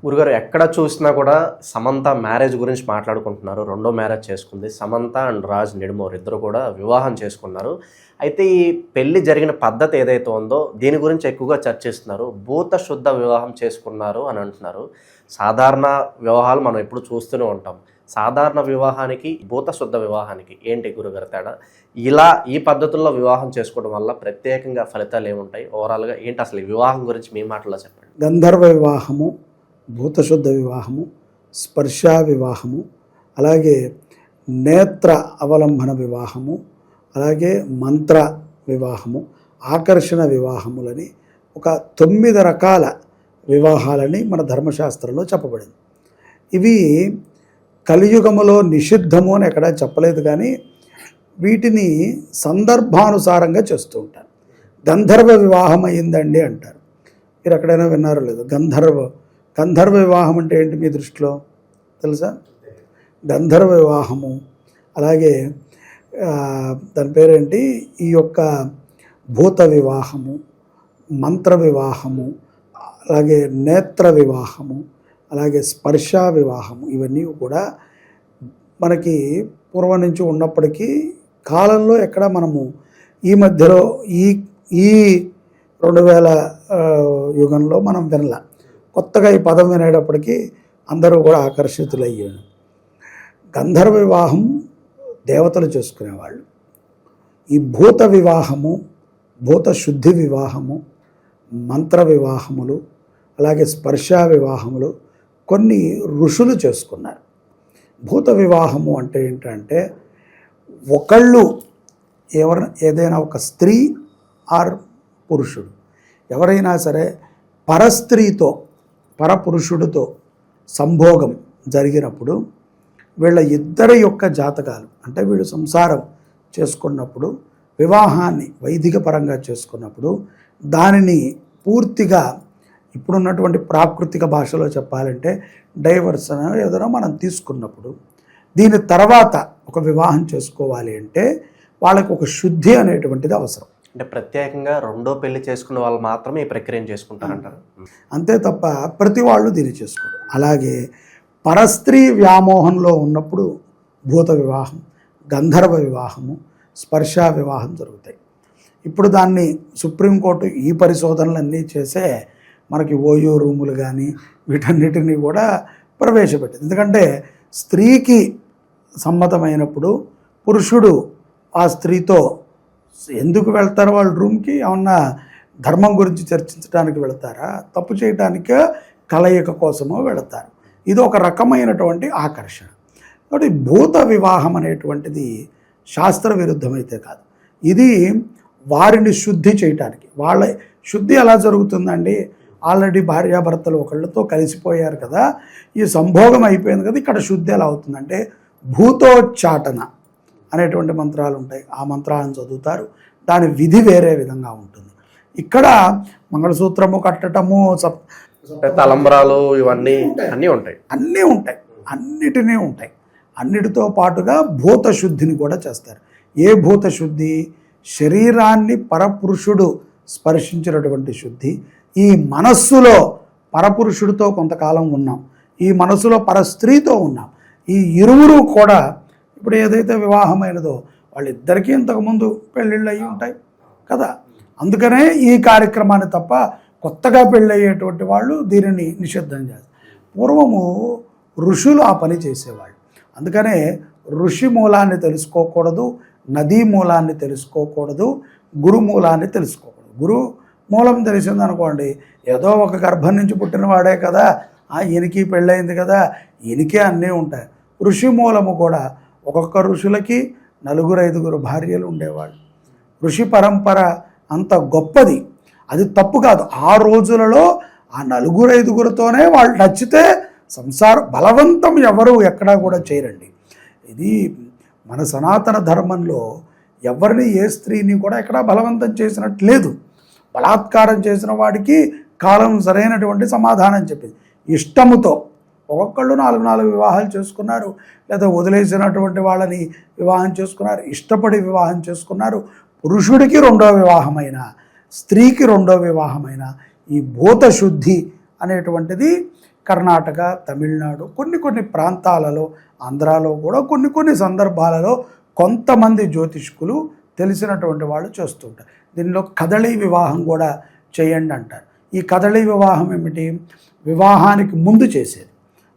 గురుగారు ఎక్కడ చూసినా కూడా సమంత మ్యారేజ్ గురించి మాట్లాడుకుంటున్నారు. రెండో మ్యారేజ్ చేసుకుంది. సమంత అండ్ రాజ్ నిడుమోర్ ఇద్దరు కూడా వివాహం చేసుకున్నారు. అయితే ఈ పెళ్లి జరిగిన పద్ధతి ఏదైతే ఉందో దీని గురించి ఎక్కువగా చర్చిస్తున్నారు. భూత శుద్ధ వివాహం చేసుకున్నారు అని అంటున్నారు. సాధారణ వివాహాలు మనం ఎప్పుడు చూస్తూనే ఉంటాం. సాధారణ వివాహానికి భూత శుద్ధ వివాహానికి ఏంటి గురుగారు తేడా? ఇలా ఈ పద్ధతుల్లో వివాహం చేసుకోవడం వల్ల ప్రత్యేకంగా ఫలితాలు ఏముంటాయి? ఓవరాల్గా ఏంటి అసలు ఈ వివాహం గురించి మీ మాటల్లో చెప్పండి. గంధర్వ వివాహము, భూతశుద్ధ వివాహము, స్పర్శ వివాహము, అలాగే నేత్ర అవలంబన వివాహము, అలాగే మంత్ర వివాహము, ఆకర్షణ వివాహములని ఒక 9 రకాల వివాహాలని మన ధర్మశాస్త్రంలో చెప్పబడింది. ఇవి కలియుగములో నిషిద్ధము అని ఎక్కడా చెప్పలేదు, కానీ వీటిని సందర్భానుసారంగా చేస్తూ ఉంటారు. గంధర్వ వివాహం అయిందండి అంటారు. మీరు ఎక్కడైనా విన్నారో లేదు? గంధర్వ వివాహం అంటే ఏంటి మీ దృష్టిలో తెలుసా? గంధర్వ వివాహము, అలాగే దాని పేరేంటి, ఈ యొక్క భూత వివాహము, మంత్ర వివాహము, అలాగే నేత్ర వివాహము, అలాగే స్పర్శ వివాహము, ఇవన్నీ కూడా మనకి పూర్వం నుంచి ఉన్నప్పటికీ కాలంలో ఎక్కడ మనము ఈ మధ్యలో ఈ 2000 యుగంలో మనం వినలా. కొత్తగా ఈ పదం వినేటప్పటికీ అందరూ కూడా ఆకర్షితులయ్యారు. గంధర్వ వివాహం దేవతలు చేసుకునేవాళ్ళు. ఈ భూత వివాహము, భూత శుద్ధి వివాహము, మంత్ర వివాహములు, అలాగే స్పర్శ వివాహములు కొన్ని ఋషులు చేసుకున్నారు. భూత వివాహము అంటే ఏంటంటే ఒకళ్ళు ఏదైనా ఒక స్త్రీ ఆర్ పురుషుడు ఎవరైనా సరే పరస్త్రీతో పరపురుషుడితో సంభోగం జరిగినప్పుడు వీళ్ళ ఇద్దరి యొక్క జాతకాలు, అంటే వీళ్ళు సంసారం చేసుకున్నప్పుడు, వివాహాన్ని వైదిక పరంగా చేసుకున్నప్పుడు దానిని పూర్తిగా ఇప్పుడున్నటువంటి ప్రాకృతిక భాషలో చెప్పాలంటే డైవర్స్ ఏదైనా మనం తీసుకున్నప్పుడు దీని తర్వాత ఒక వివాహం చేసుకోవాలి అంటే వాళ్ళకు ఒక శుద్ధి అనేటువంటిది అవసరం. అంటే ప్రత్యేకంగా రెండో పెళ్లి చేసుకున్న వాళ్ళు మాత్రమే ఈ ప్రక్రియను చేసుకుంటారంటారు. అంతే తప్ప ప్రతి వాళ్ళు దీన్ని చేసుకోరు. అలాగే పరస్త్రీ వ్యామోహంలో ఉన్నప్పుడు భూత వివాహం, గంధర్వ వివాహము, స్పర్శ వివాహం జరుగుతాయి. ఇప్పుడు దాన్ని సుప్రీంకోర్టు ఈ పరిశోధనలన్నీ చేసే మనకి ఓయో రూములు కానీ వీటన్నిటినీ కూడా ప్రవేశపెట్టింది. ఎందుకంటే స్త్రీకి సమ్మతమైనప్పుడు పురుషుడు ఆ స్త్రీతో ఎందుకు వెళ్తారు? వాళ్ళ రూమ్కి ఏమన్నా ధర్మం గురించి చర్చించడానికి వెళతారా? తప్పు చేయడానికే కలయిక కోసమో వెళతారు. ఇది ఒక రకమైనటువంటి ఆకర్షణ. కాబట్టి భూత వివాహం అనేటువంటిది శాస్త్ర విరుద్ధమైతే కాదు, ఇది వారిని శుద్ధి చేయటానికి. వాళ్ళ శుద్ధి ఎలా జరుగుతుందండి? ఆల్రెడీ భార్యాభర్తలు ఒకళ్ళతో కలిసిపోయారు కదా, ఈ సంభోగం అయిపోయింది కదా, ఇక్కడ శుద్ధి ఎలా అవుతుందంటే భూతోచ్చాటన అనేటువంటి మంత్రాలు ఉంటాయి. ఆ మంత్రాలను చదువుతారు. దాని విధి వేరే విధంగా ఉంటుంది. ఇక్కడ మంగళసూత్రము కట్టటము, తలంబ్రాలు, ఇవన్నీ అన్నీ ఉంటాయి. అన్నిటినీ ఉంటాయి. అన్నిటితో పాటుగా భూత శుద్ధిని కూడా చేస్తారు. ఏ భూత శుద్ధి? శరీరాన్ని పరపురుషుడు స్పర్శించినటువంటి శుద్ధి. ఈ మనస్సులో పరపురుషుడితో కొంతకాలం ఉన్నాం, ఈ మనస్సులో పరస్త్రీతో ఉన్నాం. ఈ ఇరువురు కూడా ఇప్పుడు ఏదైతే వివాహమైనదో వాళ్ళిద్దరికీ ఇంతకుముందు పెళ్ళిళ్ళు అయ్యి ఉంటాయి కదా. అందుకనే ఈ కార్యక్రమాన్ని తప్ప కొత్తగా పెళ్ళయ్యేటువంటి వాళ్ళు దీనిని నిషిద్ధం చేస్తారు. పూర్వము ఋషులు ఆ పని చేసేవాళ్ళు. అందుకనే ఋషి మూలాన్ని తెలుసుకోకూడదు, నదీ మూలాన్ని తెలుసుకోకూడదు, గురు మూలాన్ని తెలుసుకోకూడదు. గురు మూలం తెలిసిందనుకోండి, ఏదో ఒక గర్భం నుంచి పుట్టినవాడే కదా, ఈయనకి పెళ్ళయింది కదా, ఈయనకే అన్నీ ఉంటాయి. ఋషి మూలము కూడా ఒక్కొక్క ఋషులకి 4-5 భార్యలు ఉండేవాళ్ళు. ఋషి పరంపర అంత గొప్పది, అది తప్పు కాదు. ఆ రోజులలో ఆ 4-5తోనే వాళ్ళు నచ్చితే సంసార బలవంతం ఎవరు ఎక్కడా కూడా చేయరండి. ఇది మన సనాతన ధర్మంలో ఎవరిని ఏ స్త్రీని కూడా ఎక్కడా బలవంతం చేసినట్టు లేదు. బలాత్కారం చేసిన వాడికి కాలం సరైనటువంటి సమాధానం చెప్పింది. ఇష్టముతో ఒక్కొక్కళ్ళు 4 వివాహాలు చేసుకున్నారు, లేదా వదిలేసినటువంటి వాళ్ళని వివాహం చేసుకున్నారు, ఇష్టపడి వివాహం చేసుకున్నారు. పురుషుడికి 2వ వివాహమైన, స్త్రీకి 2వ వివాహమైన ఈ భూత శుద్ధి అనేటువంటిది కర్ణాటక, తమిళనాడు, కొన్ని ప్రాంతాలలో, ఆంధ్రాలో కూడా కొన్ని సందర్భాలలో కొంతమంది జ్యోతిష్కులు తెలిసినటువంటి వాళ్ళు చేస్తుంటారు. దీనిలో కదళీ వివాహం కూడా చేయండి అంటారు. ఈ కదళీ వివాహం ఏమిటి? వివాహానికి ముందు చేసేది.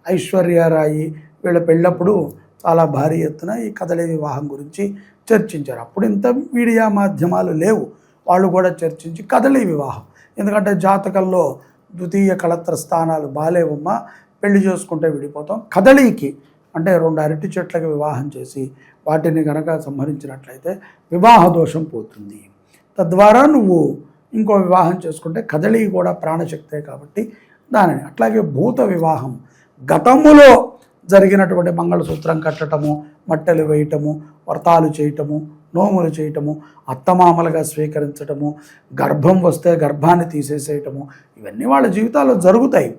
ఐశ్వర్యరాయి వీళ్ళ పెళ్ళప్పుడు చాలా భారీ ఎత్తున ఈ కదళీ వివాహం గురించి చర్చించారు. అప్పుడు ఇంత మీడియా మాధ్యమాలు లేవు. వాళ్ళు కూడా చర్చించి కదళీ వివాహం, ఎందుకంటే జాతకంలో ద్వితీయ కళత్ర స్థానాలు బాలేవమ్మ, పెళ్లి చేసుకుంటే విడిపోతాం, కదళీకి అంటే 2 అరటి చెట్లకు వివాహం చేసి వాటిని కనుక సంహరించినట్లయితే వివాహ దోషం పోతుంది. తద్వారా నువ్వు ఇంకో వివాహం చేసుకుంటే కదళీ కూడా ప్రాణశక్తే కాబట్టి దానిని. అట్లాగే భూత వివాహం, గతములో జరిగినటువంటి మంగళసూత్రం కట్టడము, మట్టెలు వేయటము, వ్రతాలు చేయటము, నోములు చేయటము, అత్తమామలుగా స్వీకరించటము, గర్భం వస్తే గర్భాన్ని తీసేసేయటము, ఇవన్నీ వాళ్ళ జీవితాల్లో జరుగుతాయి.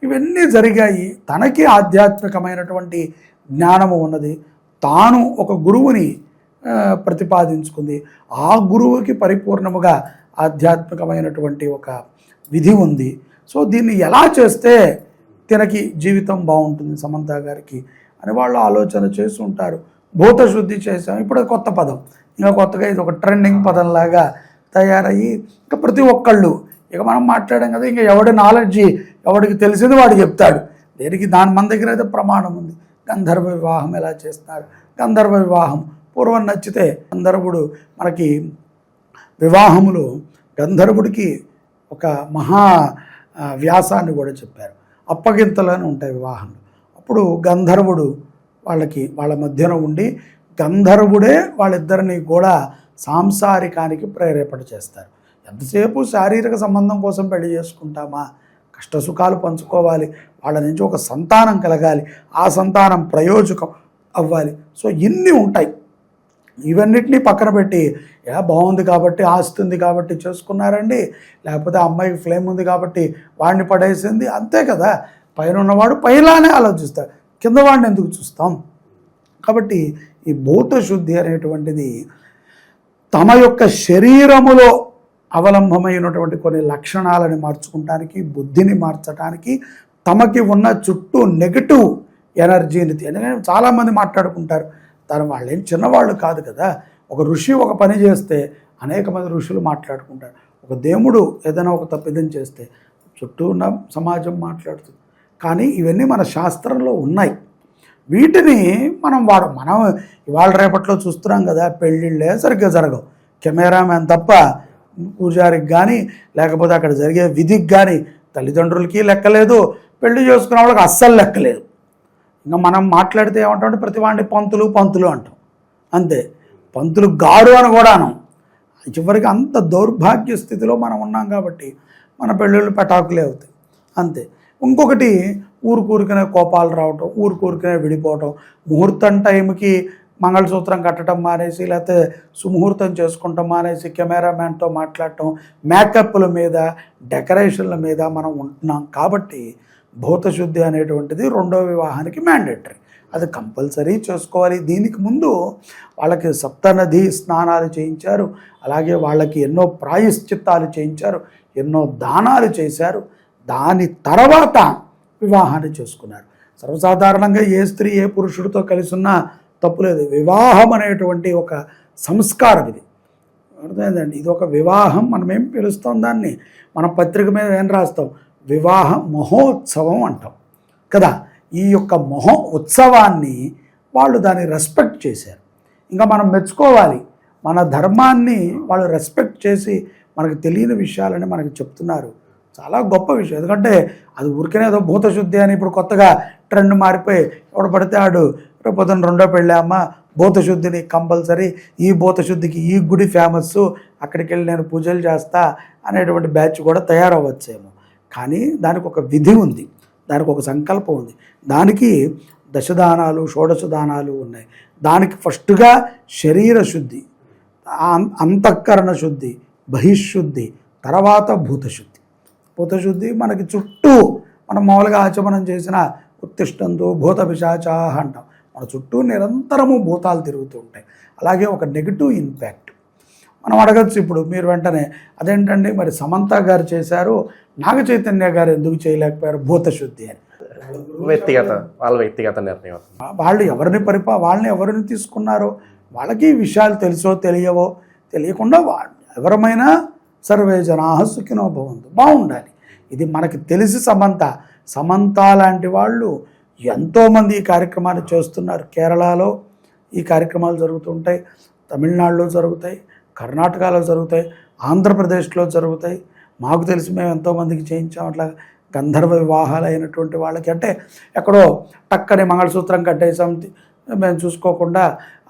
ఇవన్నీ జరిగాయి. తనకి ఆధ్యాత్మికమైనటువంటి జ్ఞానము ఉన్నది, తాను ఒక గురువుని ప్రతిపాదించుకుంది, ఆ గురువుకి పరిపూర్ణముగా ఆధ్యాత్మికమైనటువంటి ఒక విధి ఉంది. సో దీన్ని ఎలా చేస్తే తినకి జీవితం బాగుంటుంది సమంత గారికి అని వాళ్ళు ఆలోచన చేసి ఉంటారు. భూతశుద్ధి చేసాం, ఇప్పుడు కొత్త పదం, ఇంకా కొత్తగా ఇది ఒక ట్రెండింగ్ పదంలాగా తయారయ్యి ఇంకా ప్రతి ఒక్కళ్ళు ఇక మనం మాట్లాడాం కదా, ఇంకా ఎవడి నాలెడ్జి ఎవడికి తెలిసింది వాడు చెప్తాడు. దేనికి దాని మన దగ్గర అయితే ప్రమాణం ఉంది. గంధర్వ వివాహం ఎలా చేస్తున్నారు? గంధర్వ వివాహం పూర్వం నచ్చితే గంధర్వుడు మనకి వివాహములో గంధర్వుడికి ఒక మహా వ్యాసాన్ని కూడా చెప్పారు. అప్పగింతలని ఉంటాయి వివాహంలో. అప్పుడు గంధర్వుడు వాళ్ళ మధ్యన ఉండి గంధర్వుడే వాళ్ళిద్దరిని కూడా సాంసారికానికి ప్రేరేపణ చేస్తారు. ఎంతసేపు శారీరక సంబంధం కోసం పెళ్లి చేసుకుంటామా? కష్టసుఖాలు పంచుకోవాలి, వాళ్ళ నుంచి ఒక సంతానం కలగాలి, ఆ సంతానం ప్రయోజకం అవ్వాలి. సో ఇన్ని ఉంటాయి. ఇవన్నిటినీ పక్కన పెట్టి బాగుంది కాబట్టి, ఆస్తి ఉంది కాబట్టి చేసుకున్నారండి, లేకపోతే అమ్మాయికి ఫ్లేమ్ ఉంది కాబట్టి వాడిని పడేసింది, అంతే కదా. పైన ఉన్నవాడు పైలానే ఆలోచిస్తాడు, కింద వాడిని ఎందుకు చూస్తాం? కాబట్టి ఈ భూత శుద్ధి అనేటువంటిది తమ యొక్క శరీరములో అవలంబమైనటువంటి కొన్ని లక్షణాలను మార్చుకుంటానికి, బుద్ధిని మార్చడానికి, తమకి ఉన్న చుట్టూ నెగటివ్ ఎనర్జీని. ఎందుకంటే చాలామంది మాట్లాడుకుంటారు, వాళ్ళేం చిన్నవాళ్ళు కాదు కదా. ఒక ఋషి ఒక పని చేస్తే అనేక మంది ఋషులు మాట్లాడుకుంటారు. ఒక దేవుడు ఏదైనా ఒక తప్పిదం చేస్తే చుట్టూ ఉన్న సమాజం మాట్లాడుతుంది. కానీ ఇవన్నీ మన శాస్త్రంలో ఉన్నాయి. వీటిని మనం ఇవాళ రేపట్లో చూస్తున్నాం కదా, పెళ్ళిళ్ళే సరిగ్గా జరగవు. కెమెరామ్యాన్ తప్ప పూజారికి కానీ లేకపోతే అక్కడ జరిగే విధికి కానీ తల్లిదండ్రులకి లెక్కలేదు, పెళ్లి చేసుకున్న వాళ్ళకి అస్సలు లెక్కలేదు. ఇంకా మనం మాట్లాడితే ఏమంటామంటే ప్రతి వాడిని పంతులు అంటాం, అంతే. పంతులు గారు అని కూడా అనం. చివరికి అంత దౌర్భాగ్య స్థితిలో మనం ఉన్నాం కాబట్టి మన పెళ్ళిళ్ళు పెటాకులే అవుతాయి, అంతే. ఇంకొకటి ఊరికూరికనే కోపాలు రావటం, ఊరికూరికనే విడిపోవటం, ముహూర్తం టైంకి మంగళసూత్రం కట్టడం మానేసి లేకపోతే సుముహూర్తం చేసుకుంటాం మానేసి కెమెరామ్యాన్తో మాట్లాడటం, మేకప్ల మీద డెకరేషన్ల మీద మనం ఉంటున్నాం. కాబట్టి భూతశుద్ధి అనేటువంటిది 2వ వివాహానికి మ్యాండేటరీ, అది కంపల్సరీ చేసుకోవాలి. దీనికి ముందు వాళ్ళకి సప్తనది స్నానాలు చేయించారు, అలాగే వాళ్ళకి ఎన్నో ప్రాయశ్చిత్తాలు చేయించారు, ఎన్నో దానాలు చేశారు. దాని తర్వాత వివాహాన్ని చేసుకున్నారు. సర్వసాధారణంగా ఏ స్త్రీ ఏ పురుషుడితో కలిసి ఉన్నా తప్పులేదు. వివాహం అనేటువంటి ఒక సంస్కారం ఇది, అర్థమైందండి. ఇది ఒక వివాహం. మనం ఏం పిలుస్తాం దాన్ని? మన పత్రిక మీద ఏం రాస్తాం? వివాహ మహోత్సవం అంటాం కదా. ఈ యొక్క ఉత్సవాన్ని వాళ్ళు దాన్ని రెస్పెక్ట్ చేశారు. ఇంకా మనం మెచ్చుకోవాలి. మన ధర్మాన్ని వాళ్ళు రెస్పెక్ట్ చేసి మనకు తెలియని విషయాలని మనకు చెప్తున్నారు. చాలా గొప్ప విషయం. ఎందుకంటే అది ఊరికనే ఏదో భూతశుద్ధి అని ఇప్పుడు కొత్తగా ట్రెండ్ మారిపోయి ఎవడు పడితే ఆడు రేపొద్దున 2వ పెళ్ళి అమ్మ భూతశుద్ధిని కంపల్సరీ, ఈ భూతశుద్ధికి ఈ గుడి ఫేమస్, అక్కడికి వెళ్ళి నేను పూజలు చేస్తా అనేటువంటి బ్యాచ్ కూడా తయారవ్వచ్చేమో. కానీ దానికి ఒక విధి ఉంది, దానికి ఒక సంకల్పం ఉంది, దానికి దశదానాలు షోడశదానాలు ఉన్నాయి. దానికి ఫస్ట్గా శరీర శుద్ధి, అంతఃకరణ శుద్ధి, బహిశుద్ధి, తర్వాత భూతశుద్ధి. భూతశుద్ధి మనకి చుట్టూ మనం మామూలుగా ఆచమనం చేసిన ఉత్తిష్టంతో భూత పిశాచాః అంటాం. మన చుట్టూ నిరంతరము భూతాలు తిరుగుతూ ఉంటాయి. అలాగే ఒక నెగిటివ్ ఇంపాక్ట్. మనం అడగచ్చు ఇప్పుడు మీరు వెంటనే, అదేంటండి మరి సమంత గారు చేశారు, నాగ చైతన్య గారు ఎందుకు చేయలేకపోయారు భూతశుద్ధి అని? వాళ్ళ వ్యక్తిగత నిర్ణయం అవుతుంది. వాళ్ళు వాళ్ళని ఎవరిని తీసుకున్నారో వాళ్ళకి ఈ విషయాలు తెలుసో తెలియవో తెలియకుండా ఎవరమైనా సర్వే జనా సుఖినో భవంతు బాగుండాలి. ఇది మనకి తెలిసి సమంత లాంటి వాళ్ళు ఎంతోమంది ఈ కార్యక్రమాన్ని చేస్తున్నారు. కేరళలో ఈ కార్యక్రమాలు జరుగుతుంటాయి, తమిళనాడులో జరుగుతాయి, కర్ణాటకలో జరుగుతాయి, ఆంధ్రప్రదేశ్లో జరుగుతాయి. మాకు తెలిసి మేము ఎంతోమందికి చేయించాం అట్లా గంధర్వ వివాహాలు అయినటువంటి వాళ్ళకి. అంటే ఎక్కడో టక్కని మంగళసూత్రం కట్టేసాం, మేము చూసుకోకుండా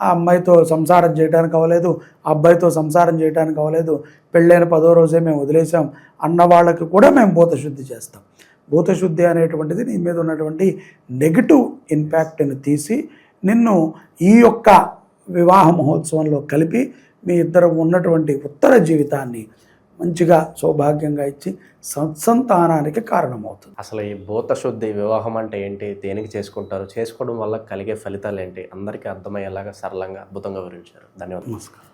ఆ అమ్మాయితో సంసారం చేయడానికి అవ్వలేదు, ఆ అబ్బాయితో సంసారం చేయడానికి అవ్వలేదు, పెళ్ళైన 10వ రోజే మేము వదిలేసాం అన్న వాళ్ళకి కూడా మేము భూతశుద్ధి చేస్తాం. భూతశుద్ధి అనేటువంటిది నీ మీద ఉన్నటువంటి నెగిటివ్ ఇంపాక్ట్ని తీసి నిన్ను ఈ యొక్క వివాహ మహోత్సవంలో కలిపి మీ ఇద్దరు ఉన్నటువంటి ఉత్తర జీవితాన్ని మంచిగా సౌభాగ్యంగా ఇచ్చి సత్సంతానానికి కారణమవుతుంది. అసలు ఈ భూతశుద్ధి వివాహం అంటే ఏంటి, దేనికి చేసుకుంటారు, చేసుకోవడం వల్ల కలిగే ఫలితాలు ఏంటి, అందరికీ అర్థమయ్యేలాగా సరళంగా అద్భుతంగా వివరించారు. ధన్యవాదాలు. నమస్కారం.